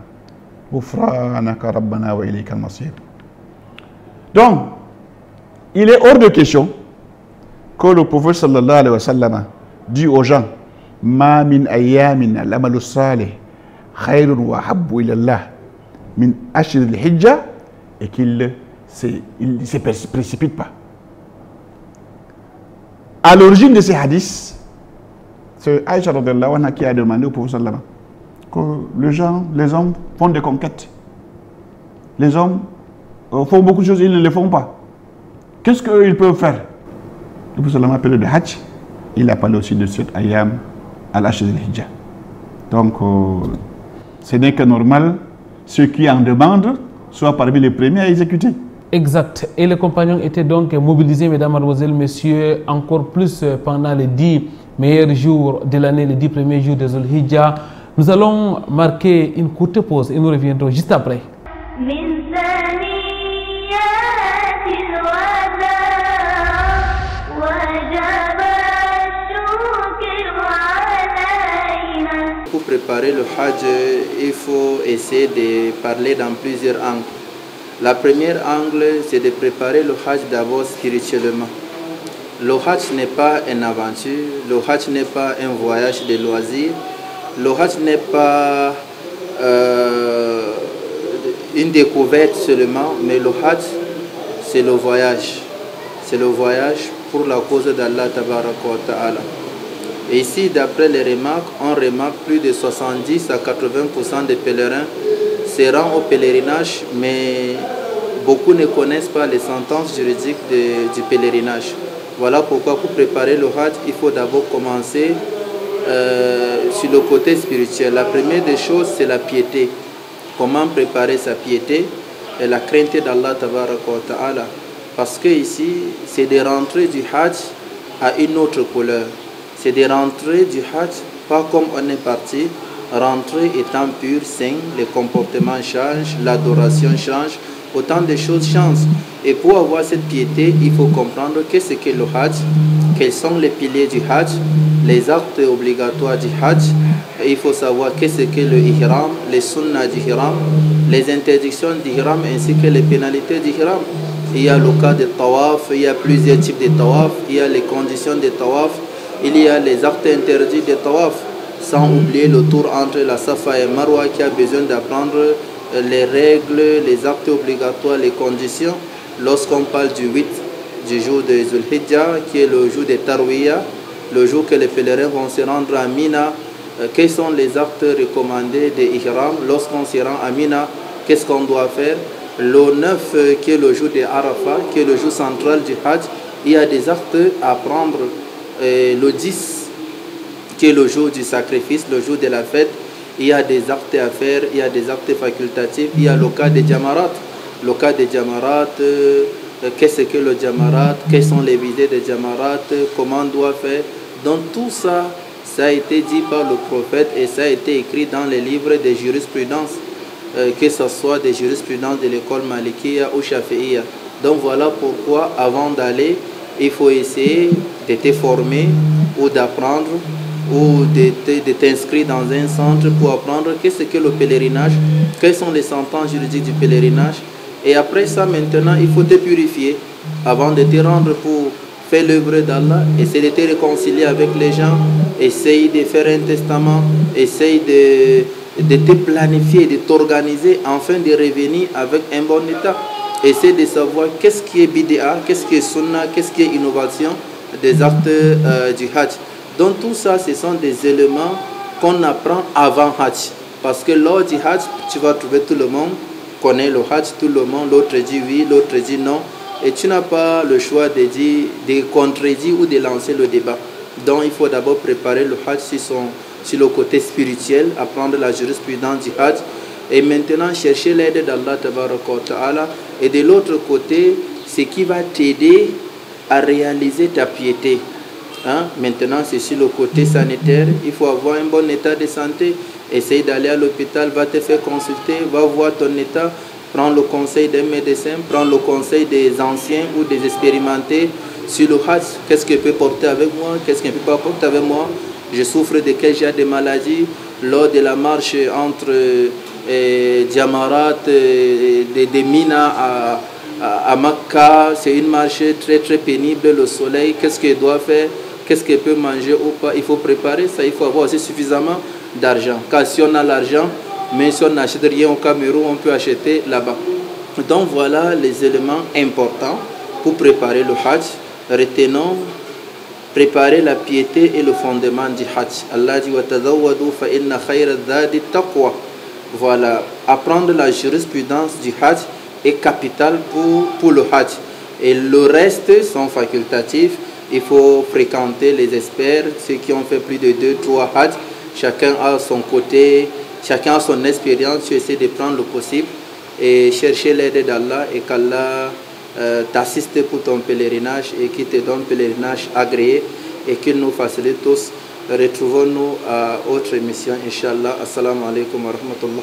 Ghufranaka rabbana wa ilaykal masir. Donc, il est hors de question que le prophète sallallahu alayhi wa sallam dit aux gens Ma min ayyamin al-amalu salih khayrun wa habbu ila Allah min ashr al-hijja, et qu'il ne se précipite pas. à l'origine de ces hadiths, c'est Aïcha radiallahu anha qui a demandé au prophète sallallahu alayhi wa sallam que les hommes font des conquêtes. Les hommes font beaucoup de choses, ils ne les font pas. Qu'est-ce qu'ils peuvent faire? Le prophète sallallahu alayhi wa sallam a parlé de Hajj. Il a parlé aussi de cette ayam à l'Ashir al-Hijjah. Donc, ce n'est que normal, ceux qui en demandent soient parmi les premiers à exécuter. Exact. Et les compagnons étaient donc mobilisés, mesdames, mademoiselles, messieurs, encore plus pendant les 10 meilleurs jours de l'année, les 10 premiers jours de Zul-Hijjah. Nous allons marquer une courte pause et nous reviendrons juste après. Pour préparer le Hajj, il faut essayer de parler dans plusieurs angles. La première angle, c'est de préparer le Hajj d'abord spirituellement. Le Hajj n'est pas une aventure, le Hajj n'est pas un voyage de loisirs, le Hajj n'est pas une découverte seulement, mais le Hajj, c'est le voyage. C'est le voyage pour la cause d'Allah Tabaraka wa Ta'ala. Et ici, d'après les remarques, on remarque plus de 70 à 80% des pèlerins se rendent au pèlerinage, mais beaucoup ne connaissent pas les sentences juridiques du pèlerinage. Voilà pourquoi pour préparer le Hajj, il faut d'abord commencer sur le côté spirituel. La première des choses, c'est la piété. Comment préparer sa piété et la crainte d'Allah Tabaraka wa Ta'ala. Parce que ici, c'est de rentrer du Hajj à une autre couleur. C'est de rentrer du Hajj, pas comme on est parti, rentrer étant pur, sain, les comportements changent, l'adoration change, autant de choses changent. Et pour avoir cette piété, il faut comprendre qu'est-ce que le Hajj, quels sont les piliers du Hajj, les actes obligatoires du Hajj. Et il faut savoir qu'est-ce que le Ihram, les sunnas du Ihram, les interdictions du Ihram ainsi que les pénalités du Ihram. Il y a le cas de tawaf, il y a plusieurs types de tawaf, il y a les conditions de tawaf, il y a les actes interdits de tawaf, sans oublier le tour entre la Safa et Marwa qui a besoin d'apprendre les règles, les actes obligatoires, les conditions. Lorsqu'on parle du 8 du jour de Zul-Hijjah, qui est le jour de Tarwiyah, le jour que les pèlerins vont se rendre à Mina, quels sont les actes recommandés de Ihram? Lorsqu'on se rend à Mina, qu'est-ce qu'on doit faire? Le 9, qui est le jour de Arafat, qui est le jour central du Hajj, il y a des actes à prendre. Le 10, qui est le jour du sacrifice, le jour de la fête, il y a des actes à faire, il y a des actes facultatifs, il y a le cas des Jamarat. Le cas des Jamarat, qu'est-ce que le Jamarat, quelles sont les visées des Jamarat, comment on doit faire. Donc tout ça, ça a été dit par le prophète et ça a été écrit dans les livres de jurisprudence, que ce soit des jurisprudences de l'école Malikiya ou Shafi'iyya. Donc voilà pourquoi avant d'aller, il faut essayer de te former ou d'apprendre ou de t'inscrire dans un centre pour apprendre qu'est-ce que le pèlerinage, quelles sont les sentences juridiques du pèlerinage. Et après ça, maintenant, il faut te purifier avant de te rendre pour faire l'œuvre d'Allah. Essaye de te réconcilier avec les gens, essaye de faire un testament, essaye de te planifier, de t'organiser afin de revenir avec un bon état. Essaye de savoir qu'est-ce qui est bid'a, qu'est-ce qui est sunna, qu'est-ce qui est innovation des actes du Hajj. Donc tout ça, ce sont des éléments qu'on apprend avant Hajj. Parce que lors du Hajj, tu vas trouver tout le monde connaît le Hajj, tout le monde, l'autre dit oui, l'autre dit non. Et tu n'as pas le choix de dire, de contredire ou de lancer le débat. Donc il faut d'abord préparer le Hajj sur le côté spirituel, apprendre la jurisprudence du Hajj. Et maintenant chercher l'aide d'Allah Tabaraka wa Ta'ala. Et de l'autre côté, ce qui va t'aider à réaliser ta piété. Hein? Maintenant, c'est sur le côté sanitaire. Il faut avoir un bon état de santé. Essaye d'aller à l'hôpital, va te faire consulter, va voir ton état. Prends le conseil d'un médecin, prends le conseil des anciens ou des expérimentés sur le Hajj. Qu'est-ce que je peux porter avec moi? Qu'est-ce que je ne peux pas porter avec moi? Je souffre de quel genre de maladie? Lors de la marche entre Jamarat, de Mina à Makka, c'est une marche très très pénible, le soleil. Qu'est-ce qu'il doit faire? Qu'est-ce qu'il peut manger ou pas? Il faut préparer ça, il faut avoir aussi suffisamment d'argent. Car si on a l'argent, mais si on n'achète rien au Cameroun, on peut acheter là-bas. Donc voilà les éléments importants pour préparer le Hajj. Retenons préparer la piété et le fondement du Hajj. Allah dit wa tazawwadu fa inna khayra zadi taqwa. Voilà, apprendre la jurisprudence du Hajj est capital pour le Hajj. Et le reste sont facultatifs. Il faut fréquenter les experts, ceux qui ont fait plus de 2-3 Hajj. Chacun a son côté, chacun a son expérience. Tu essaies de prendre le possible et chercher l'aide d'Allah et qu'Allah t'assiste pour ton pèlerinage et qui te donne un pèlerinage agréé et qu'il nous facilite tous. Retrouvons-nous à autre émission, Inch'Allah. Assalamu alaikum wa rahmatullah.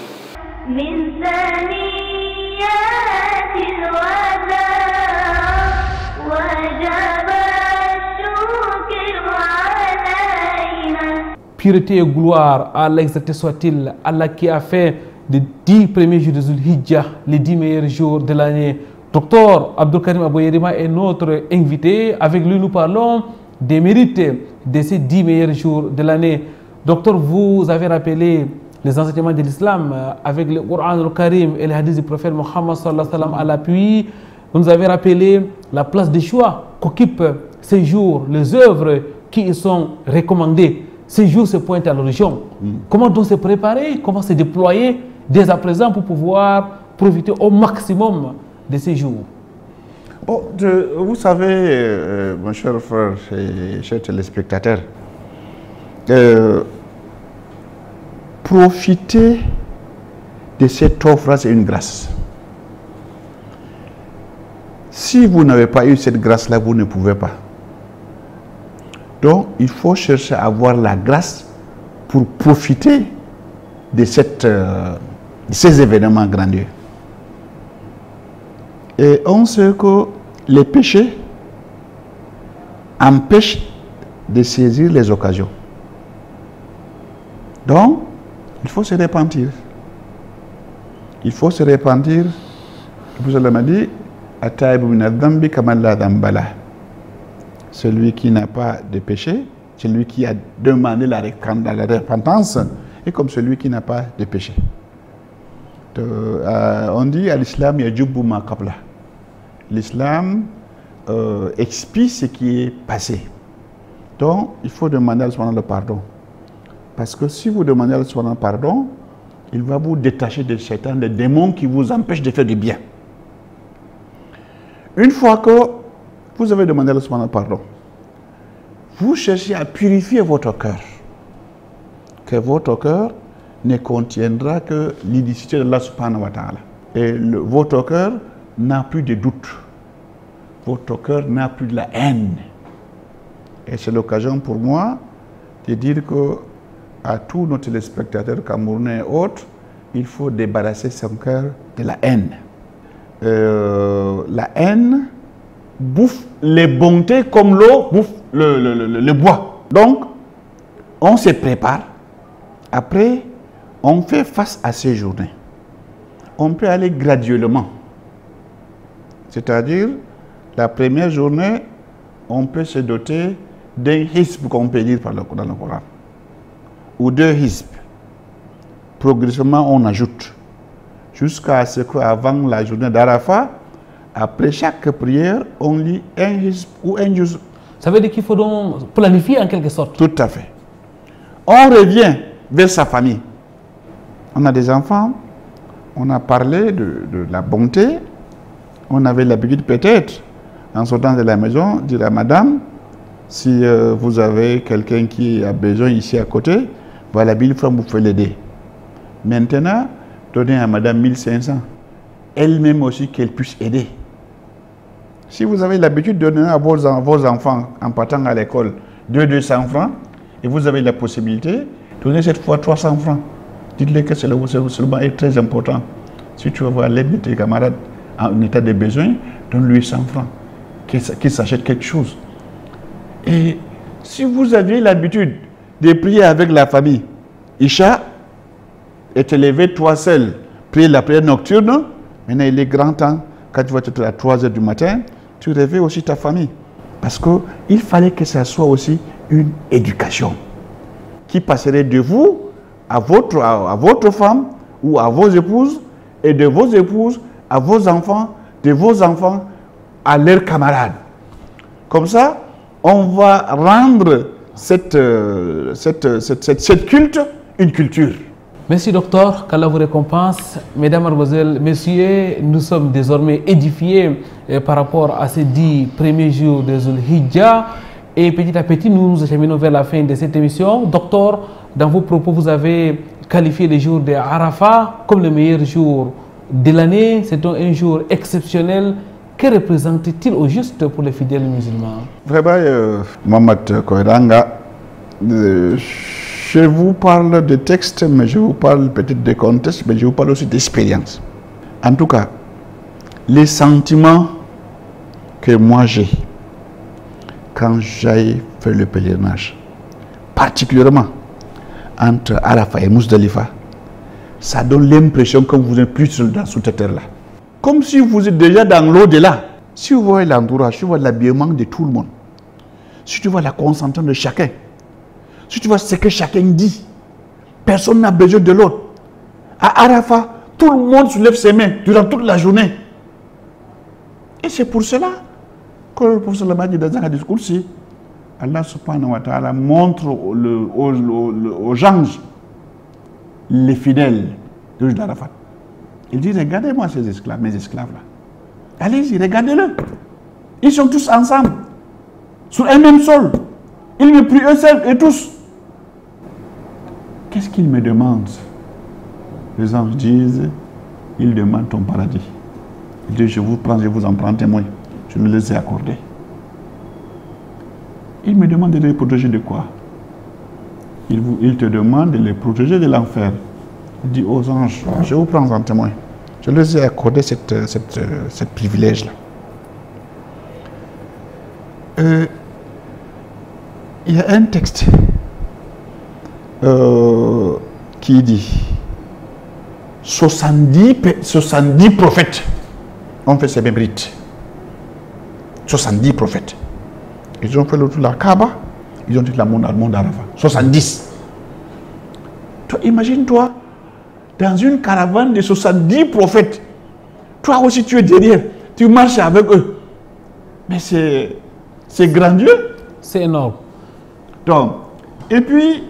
Pureté et gloire à l'exalté soit-il, Allah qui a fait des 10 premiers jours de Zulhijjah, les 10 meilleurs jours de l'année. Docteur Abdul Karim Abou Yerima est notre invité. Avec lui, nous parlons des mérites de ces 10 meilleurs jours de l'année. Docteur, vous avez rappelé les enseignements de l'islam avec le Coran al Karim et les hadiths du prophète Mohammed sallallahu alayhi wa sallam à l'appui. Vous nous avez rappelé la place de choix qu'occupent ces jours, les œuvres qui y sont recommandées. Ces jours se pointent à l'horizon. Comment donc se préparer, comment se déployer dès à présent pour pouvoir profiter au maximum de ces jours? Oh, vous savez, mon cher frère et chers téléspectateurs, profiter de cette offre, c'est une grâce. Si vous n'avez pas eu cette grâce-là, vous ne pouvez pas. Donc, il faut chercher à avoir la grâce pour profiter de ces événements grandieux. Et on sait que les péchés empêchent de saisir les occasions. Donc, il faut se repentir. Il faut se repentir. Vous m'a dit, celui qui n'a pas de péché, celui qui a demandé la repentance, est comme celui qui n'a pas de péché. On dit à l'islam, yajubu ma qabla. L'islam expie ce qui est passé. Donc, il faut demander à Allah le pardon. Parce que si vous demandez à Allah le pardon, il va vous détacher de Satan, des démons qui vous empêchent de faire du bien. Une fois que vous avez demandé à Allah pardon, vous cherchez à purifier votre cœur. Que votre cœur ne contiendra que l'idicité de Allah subhanahu wa ta'ala. Et votre cœur n'a plus de doute. Votre cœur n'a plus de la haine. Et c'est l'occasion pour moi de dire que à tous nos téléspectateurs camerounais et autres, il faut débarrasser son cœur de la haine. La haine bouffe les bontés comme l'eau bouffe le bois. Donc, on se prépare. Après, on fait face à ces journées. On peut aller graduellement. C'est-à-dire, la première journée, on peut se doter d'un hisb qu'on peut lire dans le Coran. Ou 2 hisb. Progressivement, on ajoute. Jusqu'à ce qu'avant la journée d'Arafat, après chaque prière, on lit un hisb ou un juz. Ça veut dire qu'il faut donc planifier en quelque sorte. Tout à fait. On revient vers sa famille. On a des enfants, on a parlé de la bonté. On avait l'habitude peut-être, en sortant de la maison, de dire à madame, si vous avez quelqu'un qui a besoin ici à côté, voilà 1000 francs, vous pouvez l'aider. Maintenant, donnez à madame 1500. Elle-même aussi qu'elle puisse aider. Si vous avez l'habitude de donner à vos enfants en partant à l'école 200 francs, et vous avez la possibilité, donnez cette fois 300 francs. Dites-leur que cela est très important. Si tu veux voir l'aide de tes camarades en état de besoin, donne-lui 100 francs. Qu'il s'achète quelque chose. Et si vous aviez l'habitude de prier avec la famille, Isha, et te lever toi seul, prier la prière nocturne, maintenant il est grand temps, quand tu vas être à 3 h du matin, tu réveilles aussi ta famille. Parce qu'il fallait que ça soit aussi une éducation qui passerait de vous à votre femme ou à vos épouses, et de vos épouses à vos enfants, de vos enfants à leurs camarades. Comme ça, on va rendre cette culte une culture. Merci docteur, qu'Allah vous récompense. Mesdames, Mademoiselles, Messieurs, nous sommes désormais édifiés par rapport à ces 10 premiers jours de Zul Hijjah. Et petit à petit, nous nous acheminons vers la fin de cette émission. Docteur, dans vos propos, vous avez qualifié les jours de Arafat comme le meilleur jour de l'année. C'est donc un jour exceptionnel. Que représente-t-il au juste pour les fidèles musulmans? Vraiment, Mohamed Koiranga, je vous parle de texte, mais je vous parle peut-être de contexte, mais je vous parle aussi d'expérience. En tout cas, les sentiments que moi j'ai quand j'ai fait le pèlerinage, particulièrement entre Arafat et Muzdalifa, ça donne l'impression que vous n'êtes plus sous cette terre-là. Comme si vous êtes déjà dans l'au-delà. Si vous voyez l'entourage, si vous voyez l'habillement de tout le monde, si tu vois la concentration de chacun, si tu vois ce que chacun dit, personne n'a besoin de l'autre. À Arafat, tout le monde soulève ses mains durant toute la journée. Et c'est pour cela que le prophète sallallahu alayhi wa sallam dit dans un discours, Allah subhanahu wa ta'ala montre aux anges les fidèles du jour d'Arafat. Il dit, regardez-moi ces esclaves, mes esclaves-là. Allez-y, regardez-le. Ils sont tous ensemble, sur un même sol. Ils me prient eux seuls et tous. Qu'est-ce qu'ils me demandent? Les anges disent, ils demandent ton paradis. Il dit, je vous en prends témoin. Je me les ai accordés. Ils me demandent de les protéger de quoi? Ils te demandent de les protéger de l'enfer. Il dit aux anges, je vous prends en témoin. Je les ai accordé cette privilège-là. Il y a un texte qui dit 70 prophètes ont fait ces mêmes rites. 70 prophètes. Ils ont fait le tour de la Kaaba, ils ont dit la monde Arafat. 70. Toi, imagine-toi, dans une caravane de 70 prophètes, toi aussi tu es derrière, tu marches avec eux. Mais c'est grandiose. C'est énorme. Donc, et puis,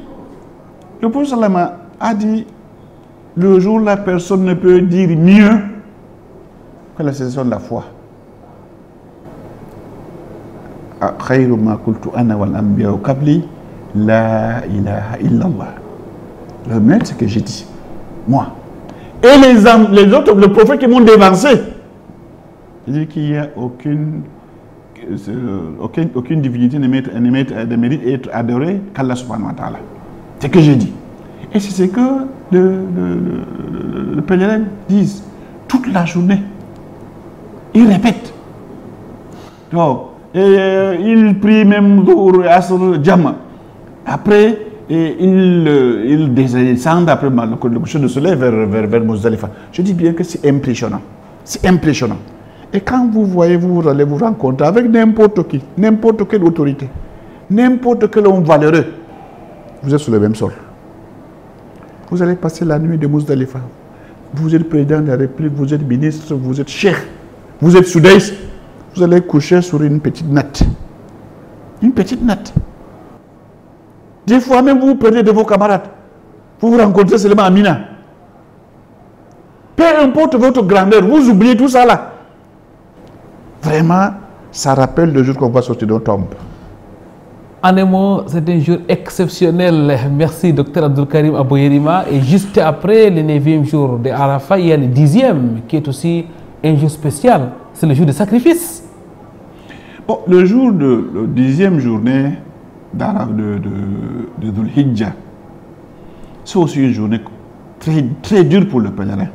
le prophète sallallahu a dit, le jour où la personne ne peut dire mieux que la cessation de la foi. Khayru ma qultu ana wal anbiya qabli, la ilaha illallah. Le maître, c'est ce que j'ai dit. Moi. Et les autres, le prophète qui m'ont dévancé. Il dit qu'il n'y a aucune divinité ne mérite être adorée qu'Allah subhanahu wa ta'ala. C'est ce que j'ai dit. Et c'est ce que le pèlerin dit toute la journée. Il répète. Donc, il prie même pour Asr Jama. Après, il descend après le coucher de soleil vers Muzdalifa. Je dis bien que c'est impressionnant. C'est impressionnant. Et quand vous voyez, vous allez vous rencontrer avec n'importe qui, n'importe quelle autorité, n'importe quel homme valeureux, vous êtes sur le même sol. Vous allez passer la nuit de Muzdalifa. Vous êtes président de la République, vous êtes ministre, vous êtes cheikh, vous êtes soudaïs. Vous allez coucher sur une petite natte. Une petite natte. Des fois même vous prenez de vos camarades. Vous vous rencontrez seulement à Mina. Peu importe votre grandeur, vous oubliez tout ça là. Vraiment, ça rappelle le jour qu'on va sortir d'un tombe. En un mot, c'est un jour exceptionnel. Merci, Dr Abdul Karim Abouyerima. Et juste après le 9e jour de Arafat, il y a le 10e qui est aussi un jour spécial. C'est le jour de sacrifice. Bon, le jour de la 10e journée de Dhul Hijjah, c'est aussi une journée très, très dure pour le pèlerin.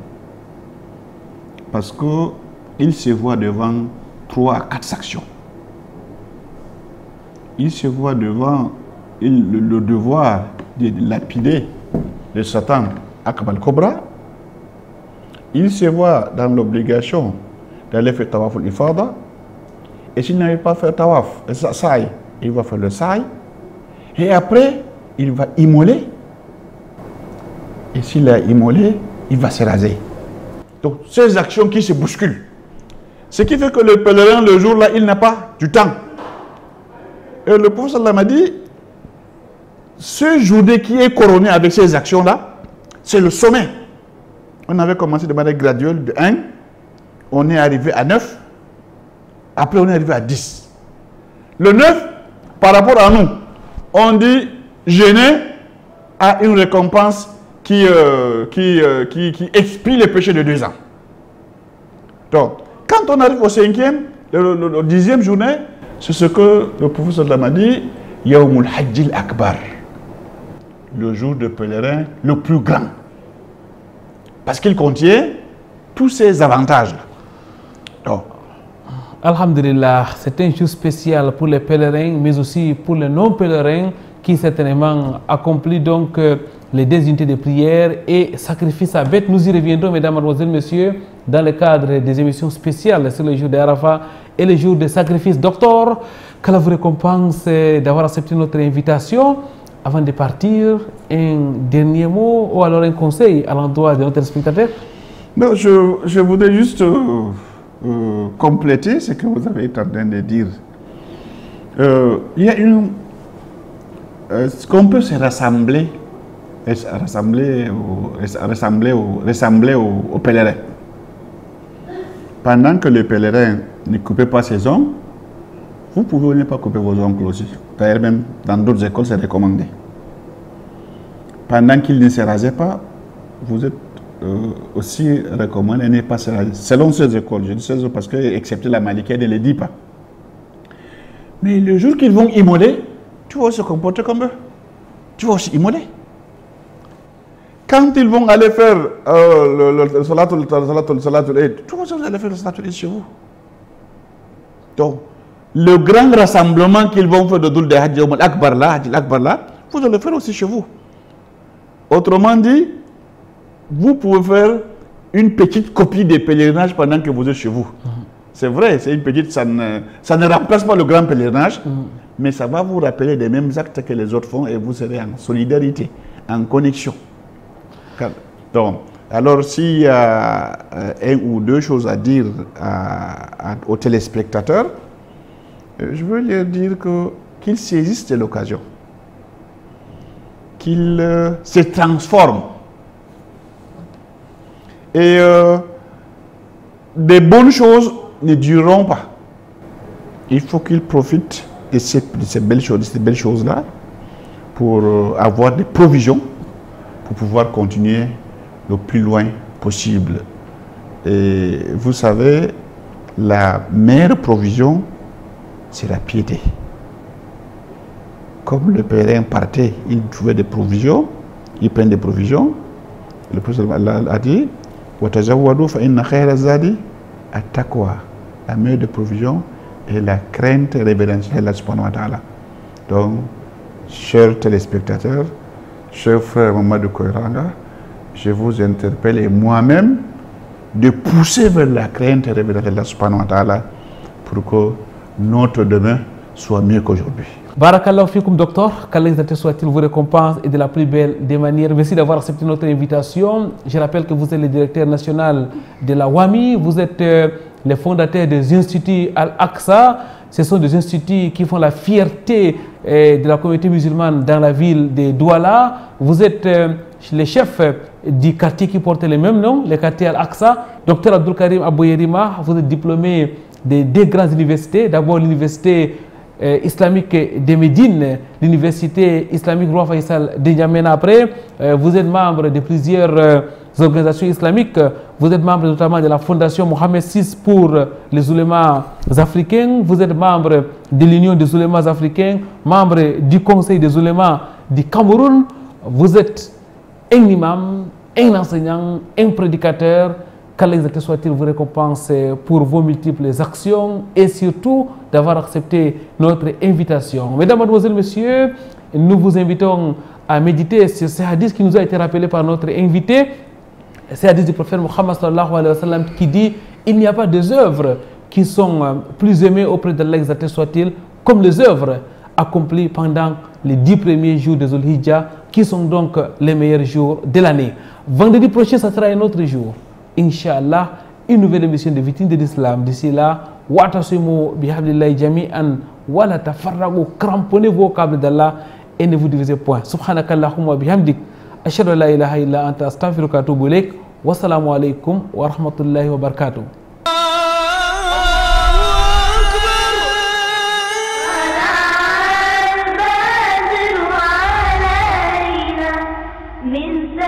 Parce qu'il se voit devant 3 à 4 actions. Il se voit devant le devoir de lapider le Satan Akbal Kobra. Il se voit dans l'obligation d'aller faire tawaf al-ifada. Et s'il n'arrive pas à faire tawaf, sa'i, il va faire le sa'i. Et après, il va immoler. Et s'il a immolé, il va se raser. Donc, ces actions qui se bousculent. Ce qui fait que le pèlerin, le jour-là, il n'a pas du temps. Et le prophète m'a dit, ce journée qui est couronné avec ces actions-là, c'est le sommet. On avait commencé de manière graduelle, de 1, on est arrivé à 9, après on est arrivé à 10. Le 9, par rapport à nous, on dit jeûner a une récompense qui explie les péchés de 2 ans. Donc, quand on arrive au 5e, le 10e journée, c'est ce que le prophète m'a dit, Yawmul Hajjil Akbar, le jour de pèlerin le plus grand. Parce qu'il contient tous ces avantages-là. Donc, Alhamdulillah, c'est un jour spécial pour les pèlerins, mais aussi pour les non-pèlerins qui certainement accomplissent donc les 2 unités de prière et sacrifices à bête. Nous y reviendrons, mesdames, mademoiselles, messieurs, dans le cadre des émissions spéciales sur le jour d'Arafat et le jour de sacrifice. Docteur, qu'Allah vous récompense d'avoir accepté notre invitation. Avant de partir, un dernier mot ou alors un conseil à l'endroit de notre spectateur? Non, je voudrais juste compléter ce que vous avez été en train de dire. Il y a qu'on peut se rassembler aux pèlerins. Pendant que le pèlerin ne coupe pas ses ongles, vous pouvez ne pas couper vos ongles aussi. D'ailleurs, même dans d'autres écoles, c'est recommandé. Pendant qu'il ne se rasait pas, vous êtes aussi recommandé de ne pas se raser. Selon ces écoles, je dis ces écoles parce que, excepté la Malikia, ne le dit pas. Mais le jour qu'ils vont immoler, tu vas se comporter comme eux. Tu vas aussi immoler. Quand ils vont aller faire le salatul Eid, tu vas aller faire le salatul Eid chez vous. Donc, le grand rassemblement qu'ils vont faire de Doul de Hajj Akbar là, vous allez le faire aussi chez vous. Autrement dit, vous pouvez faire une petite copie des pèlerinages pendant que vous êtes chez vous. C'est vrai, c'est une petite, ça ne remplace pas le grand pèlerinage, mais ça va vous rappeler les mêmes actes que les autres font et vous serez en solidarité, en connexion. Donc, alors s'il y a 1 ou 2 choses à dire aux téléspectateurs, je veux leur dire qu'ils saisissent de l'occasion, qu'ils se transforment. Et des bonnes choses ne dureront pas. Il faut qu'ils profitent de ces belles choses-là pour avoir des provisions pour pouvoir continuer le plus loin possible. Et vous savez, la meilleure provision, c'est la piété. Comme le pèlerin partait, il trouvait des provisions, il prend des provisions. Le prophète a dit, وَتَزَوَّدُوا فَإِنَّ خَيْرَ الزَّادِ التَّقْوَى. La meilleure des provisions est la crainte révérentielle d'Allah subhanahu wa ta'ala. Donc, chers téléspectateurs, chers frères Mamadou Koiranga, je vous interpelle et moi-même de pousser vers la crainte révérentielle d'Allah subhanahu wa ta'ala pour que notre demain soit mieux qu'aujourd'hui. Barakallahu fikoum, docteur. Qu'Allah soit-il vous récompense et de la plus belle des manières. Merci d'avoir accepté notre invitation. Je rappelle que vous êtes le directeur national de la WAMI. Vous êtes le fondateur des instituts Al-Aqsa. Ce sont des instituts qui font la fierté de la communauté musulmane dans la ville de Douala. Vous êtes le chef du quartier qui porte le même nom, le quartier Al-Aqsa. Docteur Abdul Karim Abouyerima, vous êtes diplômé de 2 grandes universités. D'abord l'université islamique de Médine, l'université islamique Roi Faisal de N'Djamena. Après, vous êtes membre de plusieurs organisations islamiques. Vous êtes membre notamment de la fondation Mohamed VI pour les oulémas africains. Vous êtes membre de l'Union des oulémas africains, membre du Conseil des oulémas du Cameroun. Vous êtes un imam, un enseignant, un prédicateur. Qu'Allah soit-il vous récompense pour vos multiples actions et surtout d'avoir accepté notre invitation. Mesdames, mademoiselles, messieurs, nous vous invitons à méditer sur ce hadith qui nous a été rappelé par notre invité. C'est le hadith du prophète Muhammad sallallahu alayhi wa sallam qui dit « Il n'y a pas des œuvres qui sont plus aimées auprès d'Allah soit-il comme les œuvres accomplies pendant les 10 premiers jours de Zulhijjah qui sont donc les meilleurs jours de l'année. Vendredi prochain, ça sera un autre jour. Inch'Allah, une nouvelle émission de Vitrine de l'Islam. D'ici là, wa'tasimu bihablillahi jami'an wa la tafarraqu. Cramponnez vos câbles d'Allah et ne vous divisez point. Subhanakallahumma wa bihamdik, ashhadu an la ilaha illa anta, astaghfiruka wa atubu ilaik. Wassalamu alaikum wa rahmatullahi wa barakatuh. من